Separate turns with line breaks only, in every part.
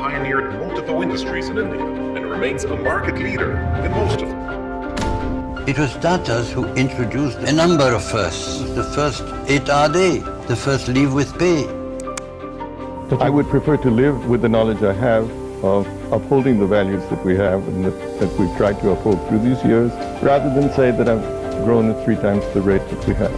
pioneered multiple industries in India and remains a market leader in most of them.
It was Tatas who introduced a number of firsts. The first 8-hour day, the first leave with pay.
I would prefer to live with the knowledge I have of upholding the values that we have and that we've tried to uphold through these years, rather than say that I've grown at 3 times the rate that we have.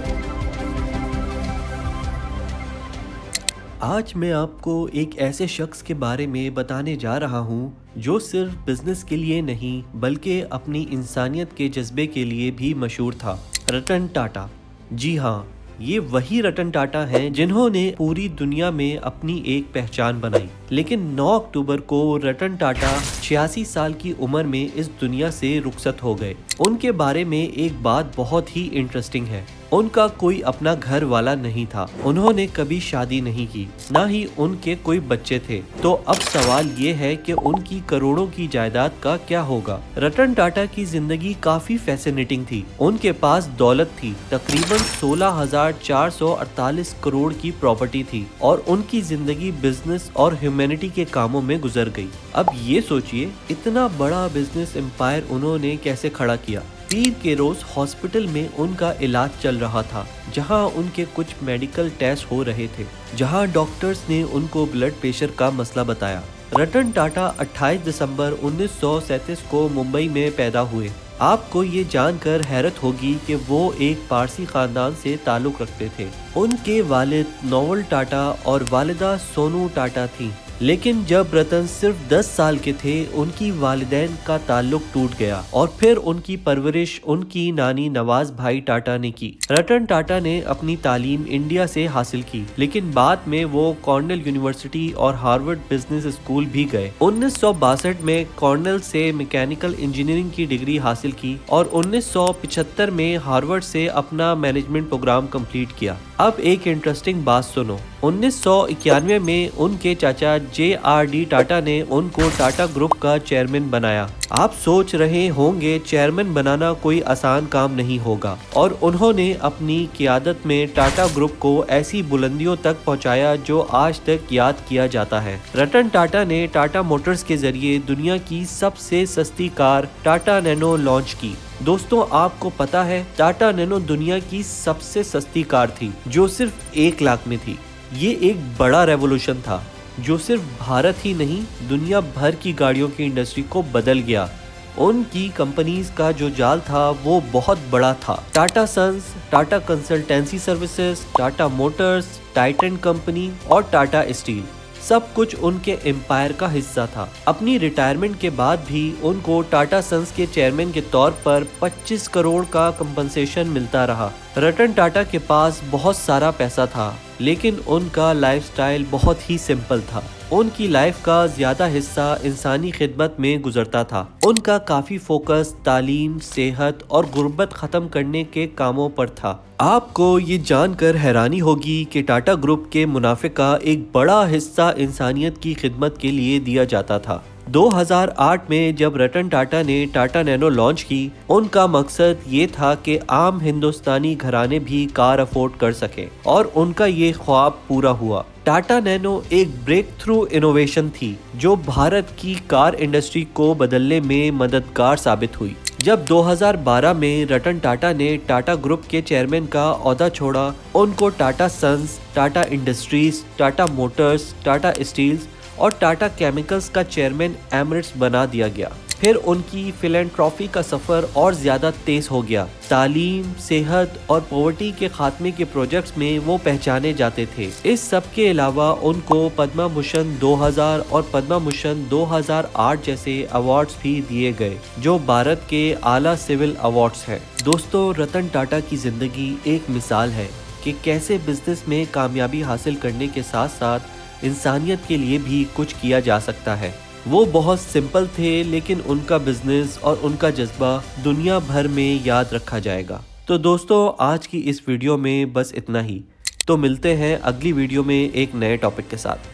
आज मैं आपको एक ऐसे शख्स के बारे में बताने जा रहा हूँ जो सिर्फ बिजनेस के लिए नहीं बल्कि अपनी इंसानियत के जज्बे के लिए भी मशहूर था, रतन टाटा। जी हाँ, ये वही रतन टाटा हैं जिन्होंने पूरी दुनिया में अपनी एक पहचान बनाई। लेकिन 9 अक्टूबर को रतन टाटा 86 साल की उम्र में इस दुनिया से रुखसत हो गए। उनके बारे में एक बात बहुत ही इंटरेस्टिंग है, उनका कोई अपना घर वाला नहीं था, उन्होंने कभी शादी नहीं की, ना ही उनके कोई बच्चे थे। तो अब सवाल ये है कि उनकी करोड़ों की जायदाद का क्या होगा। रतन टाटा की जिंदगी काफी फैसिनेटिंग थी। उनके पास दौलत थी, तकरीबन 16,448 करोड़ की प्रॉपर्टी थी और उनकी जिंदगी बिजनेस और ह्यूमैनिटी के कामों में गुजर गई। अब ये सोचिए, इतना बड़ा बिजनेस एम्पायर उन्होंने कैसे खड़ा किया। पीर के रोज हॉस्पिटल में उनका इलाज चल रहा था, जहां उनके कुछ मेडिकल टेस्ट हो रहे थे, जहां डॉक्टर्स ने उनको ब्लड प्रेशर का मसला बताया। रतन टाटा 28 दिसंबर 1937 को मुंबई में पैदा हुए। आपको ये जानकर हैरत होगी कि वो एक पारसी खानदान से ताल्लुक रखते थे। उनके वालिद नोवल टाटा और वालिदा सोनू टाटा थी। लेकिन जब रतन सिर्फ 10 साल के थे, उनकी वालिदैन का ताल्लुक टूट गया और फिर उनकी परवरिश उनकी नानी नवाज भाई टाटा ने की। रतन टाटा ने अपनी तालीम इंडिया से हासिल की, लेकिन बाद में वो कॉर्नेल यूनिवर्सिटी और हार्वर्ड बिजनेस स्कूल भी गए। 1962 में कॉर्नेल से मैकेनिकल इंजीनियरिंग की डिग्री हासिल की और 1975 में हार्वर्ड से अपना मैनेजमेंट प्रोग्राम कंप्लीट किया। अब एक इंटरेस्टिंग बात सुनो, 1991 में उनके चाचा JRD टाटा ने उनको टाटा ग्रुप का चेयरमैन बनाया। आप सोच रहे होंगे चेयरमैन बनाना कोई आसान काम नहीं होगा, और उन्होंने अपनी क़ियादत में टाटा ग्रुप को ऐसी बुलंदियों तक पहुंचाया जो आज तक याद किया जाता है। रतन टाटा ने टाटा मोटर्स के जरिए दुनिया की सबसे सस्ती कार टाटा नैनो लॉन्च की। दोस्तों, आपको पता है टाटा नैनो दुनिया की सबसे सस्ती कार थी जो सिर्फ 1 लाख में थी। ये एक बड़ा रेवोल्यूशन था जो सिर्फ भारत ही नहीं, दुनिया भर की गाड़ियों की इंडस्ट्री को बदल गया। उनकी कंपनीज का जो जाल था वो बहुत बड़ा था। Tata Sons, Tata Consultancy Services, Tata Motors, Titan company और टाटा स्टील, सब कुछ उनके एम्पायर का हिस्सा था। अपनी रिटायरमेंट के बाद भी उनको टाटा सन्स के चेयरमैन के तौर पर 25 करोड़ का कंपनसेशन मिलता रहा। रतन टाटा के पास बहुत सारा पैसा था, लेकिन उनका लाइफस्टाइल बहुत ही सिंपल था। उनकी लाइफ का ज्यादा हिस्सा इंसानी खिदमत में गुजरता था। उनका काफी फोकस तालीम, सेहत और गुर्बत खत्म करने के कामों पर था। आपको ये जानकर हैरानी होगी कि टाटा ग्रुप के मुनाफे का एक बड़ा हिस्सा इंसानियत की खिदमत के लिए दिया जाता था। 2008 में जब रतन टाटा ने टाटा नैनो लॉन्च की, उनका मकसद ये था कि आम हिंदुस्तानी घराने भी कार अफोर्ड कर सकें, और उनका ये ख्वाब पूरा हुआ। टाटा नैनो एक ब्रेक थ्रू इनोवेशन थी जो भारत की कार इंडस्ट्री को बदलने में मददगार साबित हुई। जब 2012 में रतन टाटा ने टाटा ग्रुप के चेयरमैन का ओहदा छोड़ा, उनको Tata Sons, Tata Industries, Tata Motors, Tata Steels और टाटा केमिकल्स का चेयरमैन एमिरेट्स बना दिया गया। फिर उनकी फिलैंथ्रोपी का सफर और ज्यादा तेज हो गया। तालीम, सेहत और पॉवर्टी के खात्मे के प्रोजेक्ट्स में वो पहचाने जाते थे। इस सब के अलावा उनको पद्म भूषण 2000 और पद्म भूषण 2008 जैसे अवार्ड्स भी दिए गए, जो भारत के आला सिविल अवार्ड्स हैं। दोस्तों, रतन टाटा की जिंदगी एक मिसाल है कि कैसे बिजनेस में कामयाबी हासिल करने के साथ साथ इंसानियत के लिए भी कुछ किया जा सकता है। वो बहुत सिंपल थे, लेकिन उनका बिजनेस और उनका जज्बा दुनिया भर में याद रखा जाएगा। तो दोस्तों, आज की इस वीडियो में बस इतना ही। तो मिलते हैं अगली वीडियो में एक नए टॉपिक के साथ।